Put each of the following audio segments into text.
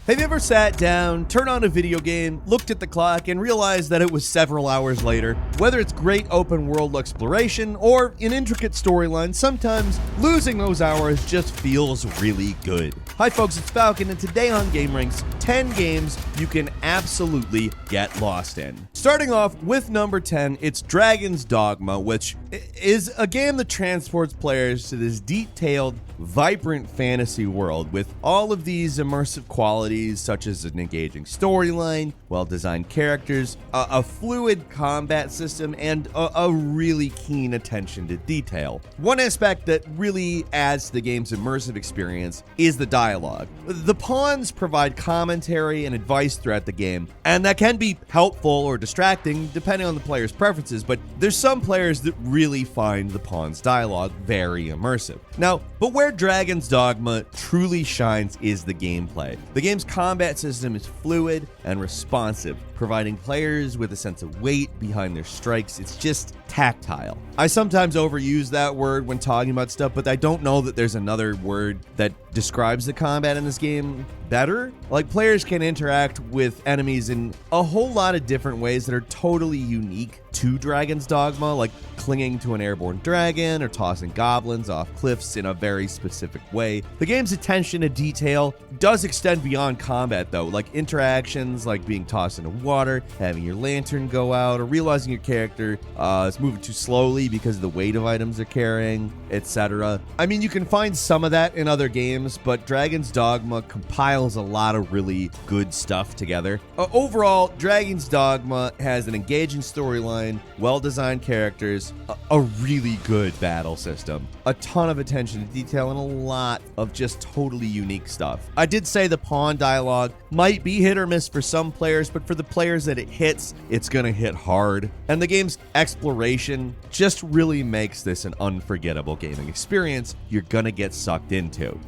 Have you ever sat down, turned on a video game, looked at the clock, and realized that it was several hours later? Whether it's great open world exploration or an intricate storyline, sometimes losing those hours just feels really good. Hi folks, it's Falcon, and today on gameranx, 10 games you can absolutely get lost in. Starting off with number 10, it's Dragon's Dogma, which is a game that transports players to this detailed, vibrant fantasy world with all of these immersive qualities such as an engaging storyline, well-designed characters, a fluid combat system, and a really keen attention to detail. One aspect that really adds to the game's immersive experience is the dialogue. The pawns provide commentary and advice throughout the game, and that can be helpful or distracting depending on the player's preferences, but there's some players that really find the pawns' dialogue very immersive. Now, but where Dragon's Dogma truly shines is the gameplay. The game's combat system is fluid and responsive, providing players with a sense of weight behind their strikes. It's just tactile. I sometimes overuse that word when talking about stuff, but I don't know that there's another word that describes the combat in this game better. Like, players can interact with enemies in a whole lot of different ways that are totally unique to Dragon's Dogma, like clinging to an airborne dragon or tossing goblins off cliffs in a very specific way. The game's attention to detail does extend beyond combat though, like interactions like being tossed into water, having your lantern go out, or realizing your character is moving too slowly because of the weight of items they're carrying, etc. I mean, you can find some of that in other games, but Dragon's Dogma compiles a lot of really good stuff together. Overall, Dragon's Dogma has an engaging storyline, well-designed characters, a really good battle system, a ton of attention to detail, and a lot of just totally unique stuff. I did say the pawn dialogue might be hit or miss for some players, but for the players that it hits, it's gonna hit hard. And the game's exploration just really makes this an unforgettable gaming experience you're gonna get sucked into.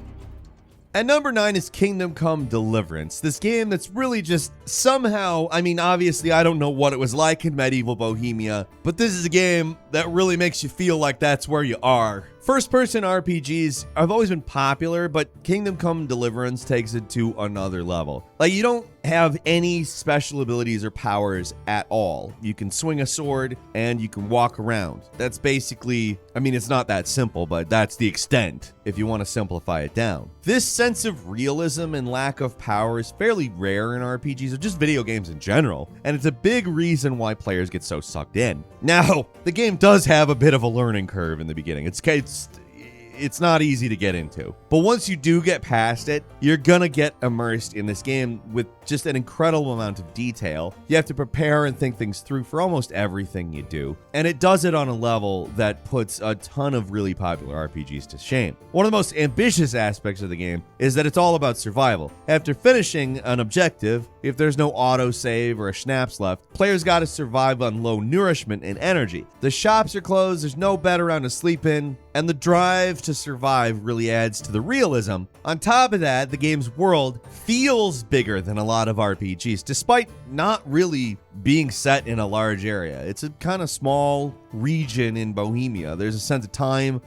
At number 9 is Kingdom Come Deliverance, this game that's really just somehow, I mean, obviously I don't know what it was like in medieval Bohemia, but this is a game that really makes you feel like that's where you are. First-person RPGs have always been popular, but Kingdom Come Deliverance takes it to another level. Like, you don't have any special abilities or powers at all. You can swing a sword and you can walk around. That's basically, I mean, it's not that simple, but that's the extent if you want to simplify it down. This sense of realism and lack of power is fairly rare in RPGs or just video games in general, and it's a big reason why players get so sucked in. Now, the game does have a bit of a learning curve in the beginning. It's not easy to get into. But once you do get past it, you're gonna get immersed in this game with just an incredible amount of detail. You have to prepare and think things through for almost everything you do. And it does it on a level that puts a ton of really popular RPGs to shame. One of the most ambitious aspects of the game is that it's all about survival. After finishing an objective, if there's no autosave or a schnapps left, players gotta survive on low nourishment and energy. The shops are closed, there's no bed around to sleep in, and the drive to survive really adds to the realism. On top of that, the game's world feels bigger than a lot of RPGs, despite not really being set in a large area. It's a kind of small region in Bohemia. There's a sense of time,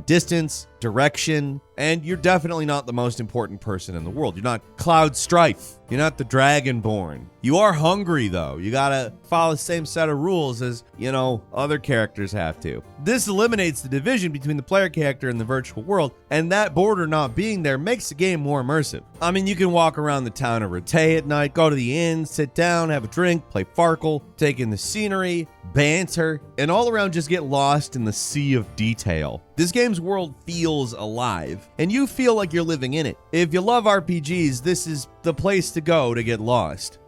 distance, direction, and you're definitely not the most important person in the world. You're not Cloud Strife. You're not the Dragonborn. You are hungry, though. You gotta follow the same set of rules as, other characters have to. This eliminates the division between the player character and the virtual world, and that border not being there makes the game more immersive. I mean, you can walk around the town of Rete at night, go to the inn, sit down, have a drink, play Farkle, take in the scenery, banter, and all around just get lost in the sea of detail. This game's world feels alive, and you feel like you're living in it. If you love RPGs, this is the place to go to get lost.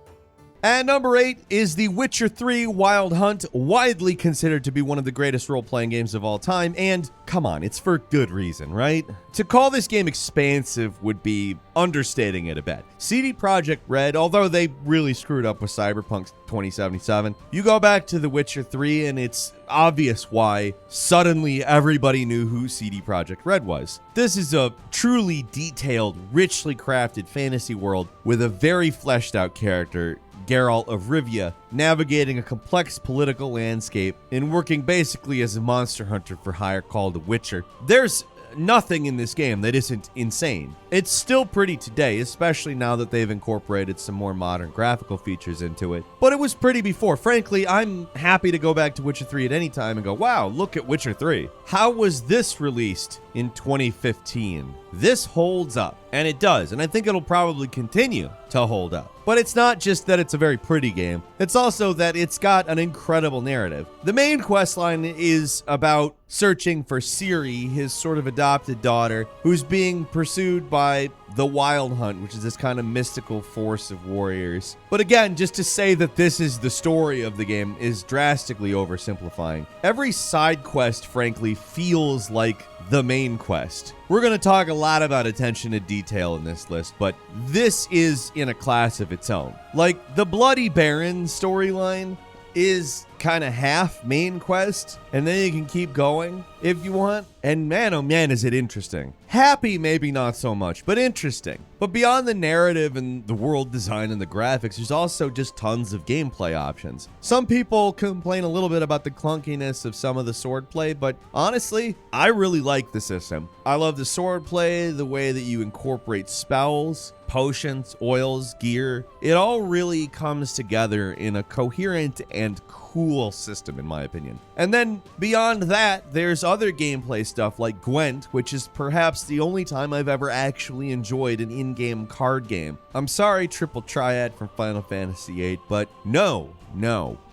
At number 8 is The Witcher 3 Wild Hunt, widely considered to be one of the greatest role-playing games of all time, and come on, it's for good reason, right? To call this game expansive would be understating it a bit. CD Projekt Red, although they really screwed up with Cyberpunk 2077, you go back to The Witcher 3 and it's obvious why suddenly everybody knew who CD Projekt Red was. This is a truly detailed, richly crafted fantasy world with a very fleshed out character, Geralt of Rivia, navigating a complex political landscape and working basically as a monster hunter for hire called the Witcher. There's nothing in this game that isn't insane. It's still pretty today, especially now that they've incorporated some more modern graphical features into it. But it was pretty before. Frankly, I'm happy to go back to Witcher 3 at any time and go, wow, look at Witcher 3. How was this released in 2015? This holds up, and it does, and I think it'll probably continue to hold up. But it's not just that it's a very pretty game, it's also that it's got an incredible narrative. The main questline is about searching for Ciri, his sort of adopted daughter, who's being pursued by the Wild Hunt, which is this kind of mystical force of warriors. But again, just to say that this is the story of the game is drastically oversimplifying. Every side quest, frankly, feels like the main quest. We're going to talk a lot about attention to detail in this list, but this is in a class of its own. Like, the Bloody Baron storyline is kind of half main quest, and then you can keep going if you want. And man, oh man, is it interesting. Happy, maybe not so much, but interesting. But beyond the narrative and the world design and the graphics, there's also just tons of gameplay options. Some people complain a little bit about the clunkiness of some of the swordplay, but honestly, I really like the system. I love the swordplay, the way that you incorporate spells, potions, oils, gear. It all really comes together in a coherent and cool system, in my opinion. And then beyond that, there's other gameplay stuff like Gwent, which is perhaps the only time I've ever actually enjoyed an in-game card game. I'm sorry, Triple Triad from Final Fantasy VIII, but no.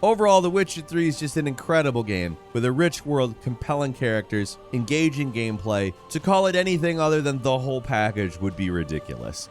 Overall, The Witcher 3 is just an incredible game with a rich world, compelling characters, engaging gameplay. To call it anything other than the whole package would be ridiculous.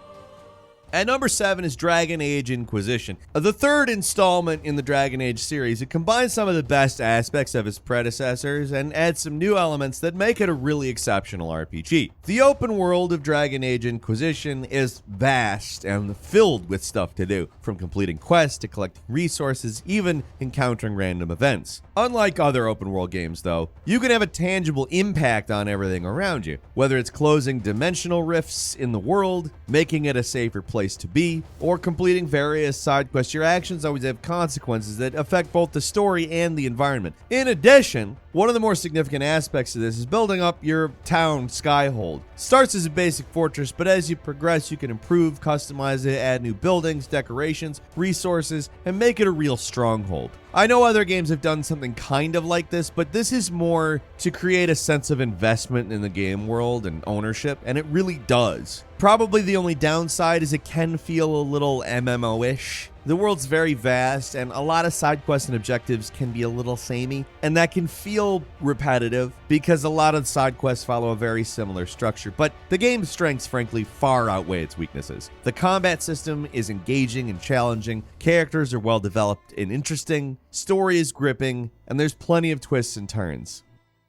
At number 7 is Dragon Age Inquisition, the third installment in the Dragon Age series. It combines some of the best aspects of its predecessors and adds some new elements that make it a really exceptional RPG. The open world of Dragon Age Inquisition is vast and filled with stuff to do, from completing quests to collecting resources, even encountering random events. Unlike other open world games, though, you can have a tangible impact on everything around you, whether it's closing dimensional rifts in the world, making it a safer place to be, or completing various side quests. Your actions always have consequences that affect both the story and the environment. In addition, one of the more significant aspects of this is building up your town Skyhold. Starts as a basic fortress, but as you progress, you can improve, customize it, add new buildings, decorations, resources, and make it a real stronghold. I know other games have done something kind of like this, but this is more to create a sense of investment in the game world and ownership, and it really does. Probably the only downside is it can feel a little MMO-ish. The world's very vast, and a lot of side quests and objectives can be a little samey, and that can feel repetitive because a lot of side quests follow a very similar structure, but the game's strengths, frankly, far outweigh its weaknesses. The combat system is engaging and challenging, characters are well developed and interesting, story is gripping, and there's plenty of twists and turns.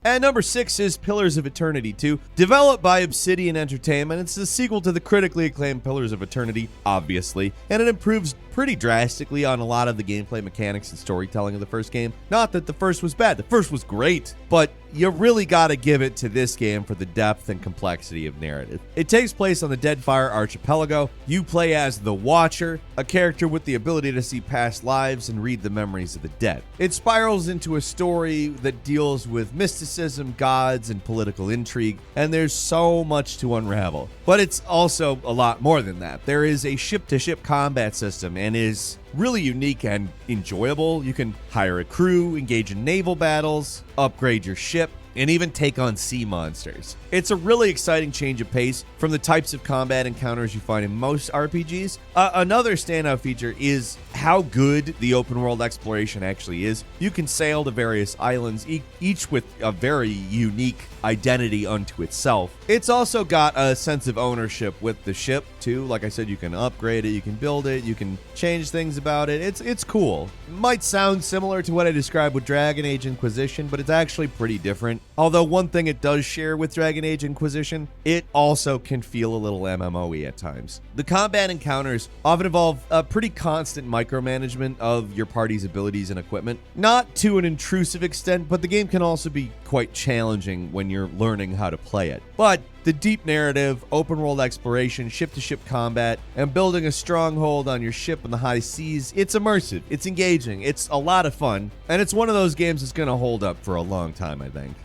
At number 6 is Pillars of Eternity 2, developed by Obsidian Entertainment. It's the sequel to the critically acclaimed Pillars of Eternity, obviously, and it improves pretty drastically on a lot of the gameplay mechanics and storytelling of the first game. Not that the first was bad, the first was great, but you really gotta give it to this game for the depth and complexity of narrative. It takes place on the Deadfire Archipelago. You play as the Watcher, a character with the ability to see past lives and read the memories of the dead. It spirals into a story that deals with mysticism, gods, and political intrigue, and there's so much to unravel. But it's also a lot more than that. There is a ship-to-ship combat system, and is really unique and enjoyable. You can hire a crew, engage in naval battles, upgrade your ship, and even take on sea monsters. It's a really exciting change of pace from the types of combat encounters you find in most RPGs. Another standout feature is how good the open world exploration actually is. You can sail to various islands, each with a very unique identity unto itself. It's also got a sense of ownership with the ship too. Like I said, you can upgrade it, you can build it, you can change things about it. It's cool. It might sound similar to what I described with Dragon Age Inquisition, but it's actually pretty different. Although one thing it does share with Dragon Age Inquisition, it also can feel a little MMO-y at times. The combat encounters often involve a pretty constant micromanagement of your party's abilities and equipment. Not to an intrusive extent, but the game can also be quite challenging when you're learning how to play it. But the deep narrative, open world exploration, ship-to-ship combat, and building a stronghold on your ship in the high seas, it's immersive, it's engaging, it's a lot of fun, and it's one of those games that's going to hold up for a long time, I think.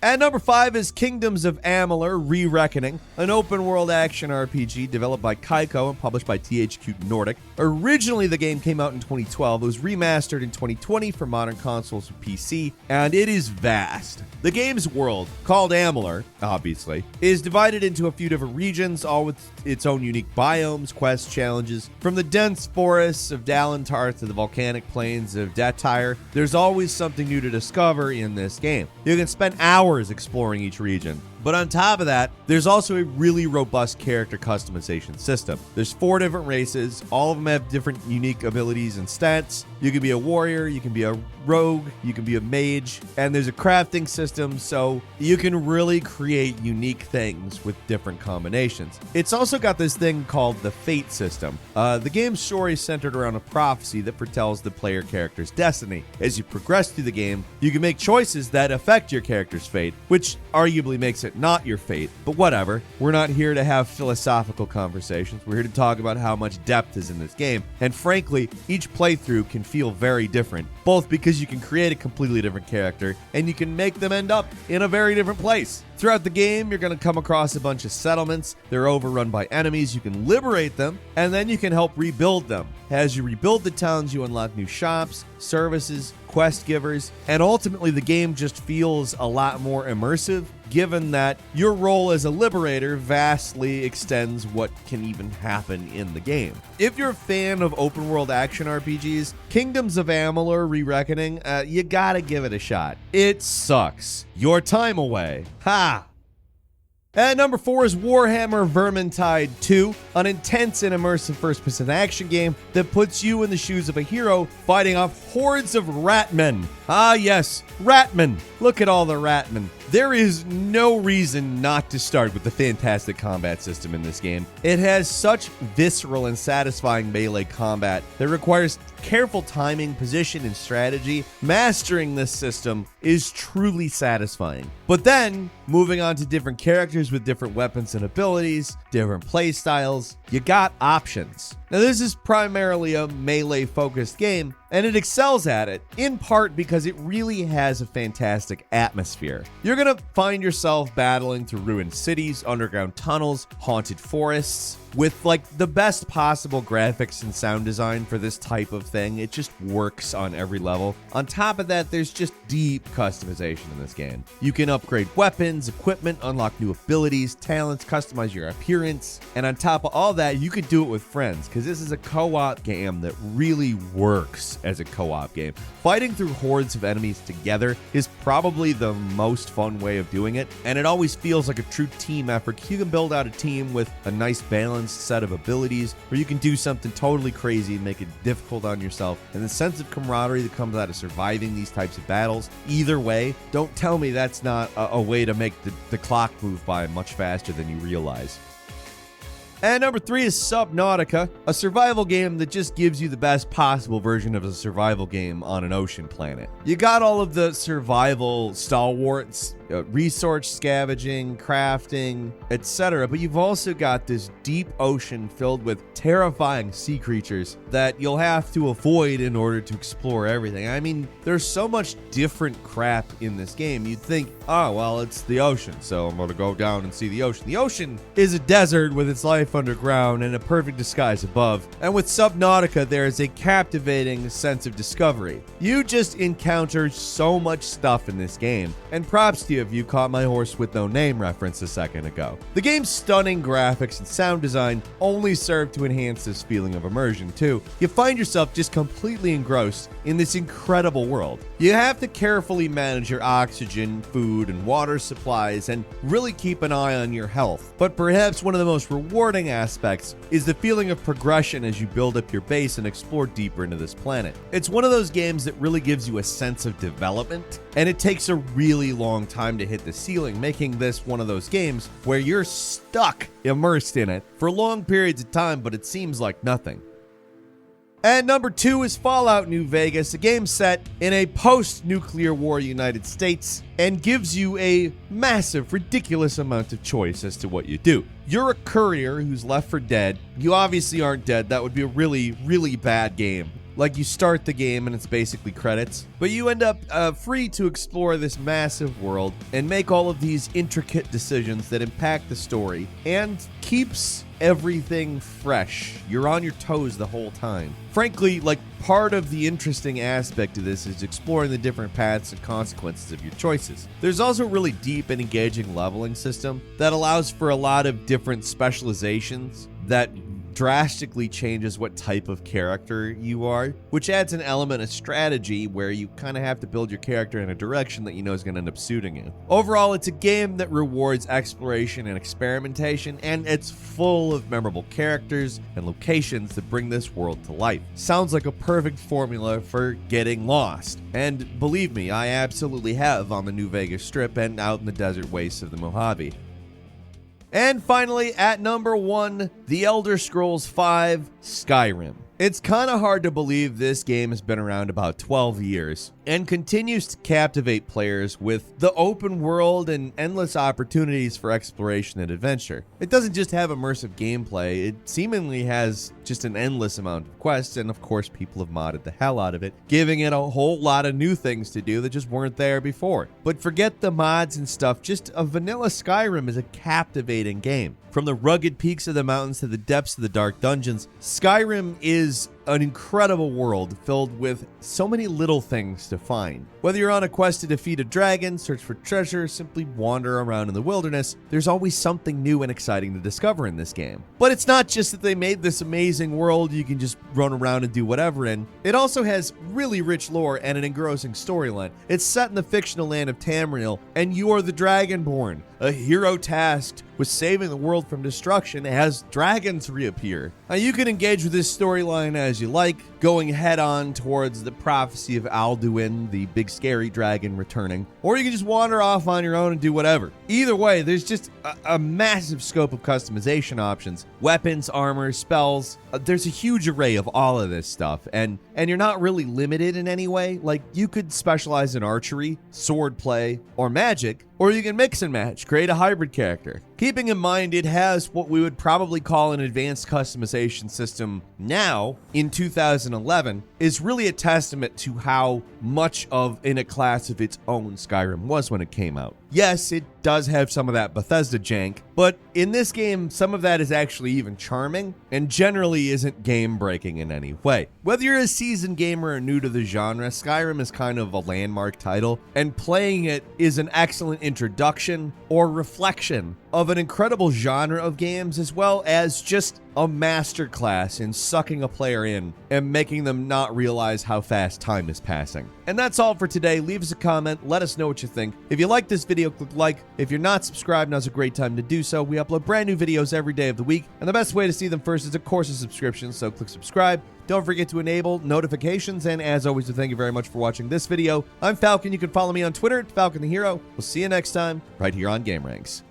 At number 5 is Kingdoms of Amalur: Re-Reckoning, an open-world action RPG developed by Kaiko and published by THQ Nordic. Originally, the game came out in 2012. It was remastered in 2020 for modern consoles and PC, and it is vast. The game's world, called Amalur, obviously, is divided into a few different regions, all with its own unique biomes, quests, challenges. From the dense forests of Dalentar to the volcanic plains of Datyre, there's always something new to discover in this game. You can spend hours exploring each region. But on top of that, there's also a really robust character customization system. There's 4 different races. All of them have different unique abilities and stats. You can be a warrior, you can be a rogue, you can be a mage, and there's a crafting system, so you can really create unique things with different combinations. It's also got this thing called the Fate system. The game's story is centered around a prophecy that foretells the player character's destiny. As you progress through the game, you can make choices that affect your character's fate, which arguably makes it not your fate, but whatever. We're not here to have philosophical conversations. We're here to talk about how much depth is in this game, and frankly, each playthrough can feel very different, both because you can create a completely different character, and you can make them end up in a very different place. Throughout the game, you're going to come across a bunch of settlements. They're overrun by enemies. You can liberate them, and then you can help rebuild them. As you rebuild the towns, you unlock new shops, services, quest givers, and ultimately the game just feels a lot more immersive, given that your role as a liberator vastly extends what can even happen in the game. If you're a fan of open world action RPGs, Kingdoms of Amalur: Re-Reckoning, you gotta give it a shot. It sucks your time away. Ha! At number 4 is Warhammer Vermintide 2, an intense and immersive first-person action game that puts you in the shoes of a hero fighting off hordes of ratmen. Ah yes, ratmen. Look at all the ratmen. There is no reason not to start with the fantastic combat system in this game. It has such visceral and satisfying melee combat that requires careful timing, position, and strategy. Mastering this system is truly satisfying. But then, moving on to different characters with different weapons and abilities, different play styles, you got options. Now, this is primarily a melee-focused game, and it excels at it, in part because it really has a fantastic atmosphere. You're gonna find yourself battling through ruined cities, underground tunnels, haunted forests, with like the best possible graphics and sound design for this type of thing. It just works on every level. On top of that, there's just deep customization in this game. You can upgrade weapons, equipment, unlock new abilities, talents, customize your appearance, and on top of all that, you could do it with friends, because this is a co-op game that really works as a co-op game. Fighting through hordes of enemies together is probably the most fun way of doing it, and it always feels like a true team effort. You can build out a team with a nice balanced set of abilities, where you can do something totally crazy and make it difficult on yourself, and the sense of camaraderie that comes out of surviving these types of battles. Either way, don't tell me that's not a way to make the clock move by much faster than you realize. And number 3 is Subnautica, a survival game that just gives you the best possible version of a survival game on an ocean planet. You got all of the survival stalwarts, resource scavenging, crafting, etc. But you've also got this deep ocean filled with terrifying sea creatures that you'll have to avoid in order to explore everything. I mean, there's so much different crap in this game. You'd think, oh, well, it's the ocean, so I'm going to go down and see the ocean. The ocean is a desert with its life underground and a perfect disguise above. And with Subnautica, there is a captivating sense of discovery. You just encounter so much stuff in this game, and props to you if you caught my horse with no name reference a second ago. The game's stunning graphics and sound design only serve to enhance this feeling of immersion too. You find yourself just completely engrossed in this incredible world. You have to carefully manage your oxygen, food, and water supplies, and really keep an eye on your health. But perhaps one of the most rewarding aspects is the feeling of progression as you build up your base and explore deeper into this planet. It's one of those games that really gives you a sense of development, and it takes a really long time to hit the ceiling, making this one of those games where you're stuck immersed in it for long periods of time, but it seems like nothing. And number 2 is Fallout New Vegas, a game set in a post-nuclear war United States and gives you a massive, ridiculous amount of choice as to what you do. You're a courier who's left for dead. You obviously aren't dead. That would be a really, really bad game. Like you start the game and it's basically credits, but you end up free to explore this massive world and make all of these intricate decisions that impact the story and keeps everything fresh. You're on your toes the whole time. Frankly, like, part of the interesting aspect of this is exploring the different paths and consequences of your choices. There's also a really deep and engaging leveling system that allows for a lot of different specializations that drastically changes what type of character you are, which adds an element of strategy where you kind of have to build your character in a direction that you know is going to end up suiting you. Overall, it's a game that rewards exploration and experimentation, and it's full of memorable characters and locations that bring this world to life. Sounds like a perfect formula for getting lost. And believe me, I absolutely have on the New Vegas Strip and out in the desert wastes of the Mojave. And finally, at number 1, The Elder Scrolls V: Skyrim. It's kind of hard to believe this game has been around about 12 years and continues to captivate players with the open world and endless opportunities for exploration and adventure. It doesn't just have immersive gameplay, it seemingly has just an endless amount of quests, and of course people have modded the hell out of it, giving it a whole lot of new things to do that just weren't there before. But forget the mods and stuff, just a vanilla Skyrim is a captivating game. From the rugged peaks of the mountains to the depths of the dark dungeons, Skyrim is an incredible world filled with so many little things to find. Whether you're on a quest to defeat a dragon, search for treasure, simply wander around in the wilderness, there's always something new and exciting to discover in this game. But it's not just that they made this amazing world you can just run around and do whatever in. It also has really rich lore and an engrossing storyline. It's set in the fictional land of Tamriel, and you are the Dragonborn, a hero tasked with saving the world from destruction as dragons reappear. Now, you can engage with this storyline as you like, going head on towards the prophecy of Alduin, the big scary dragon returning, or you can just wander off on your own and do whatever. Either way, there's just a massive scope of customization options. Weapons, armor, spells, there's a huge array of all of this stuff, and you're not really limited in any way. Like, you could specialize in archery, swordplay, or magic, or you can mix and match, create a hybrid character. Keeping in mind it has what we would probably call an advanced customization system now, in 2011, is really a testament to how much of in a class of its own Skyrim was when it came out. Yes, it does have some of that Bethesda jank, but in this game, some of that is actually even charming and generally isn't game-breaking in any way. Whether you're a seasoned gamer or new to the genre, Skyrim is kind of a landmark title, and playing it is an excellent introduction or reflection of an incredible genre of games, as well as just a masterclass in sucking a player in and making them not realize how fast time is passing. And that's all for today. Leave us a comment, let us know what you think. If you like this video, click like. If you're not subscribed, now's a great time to do so. We upload brand new videos every day of the week, and the best way to see them first is, of course, a subscription, so click subscribe. Don't forget to enable notifications, and as always, thank you very much for watching this video. I'm Falcon. You can follow me on Twitter at Falcon the Hero. We'll see you next time, right here on gameranx.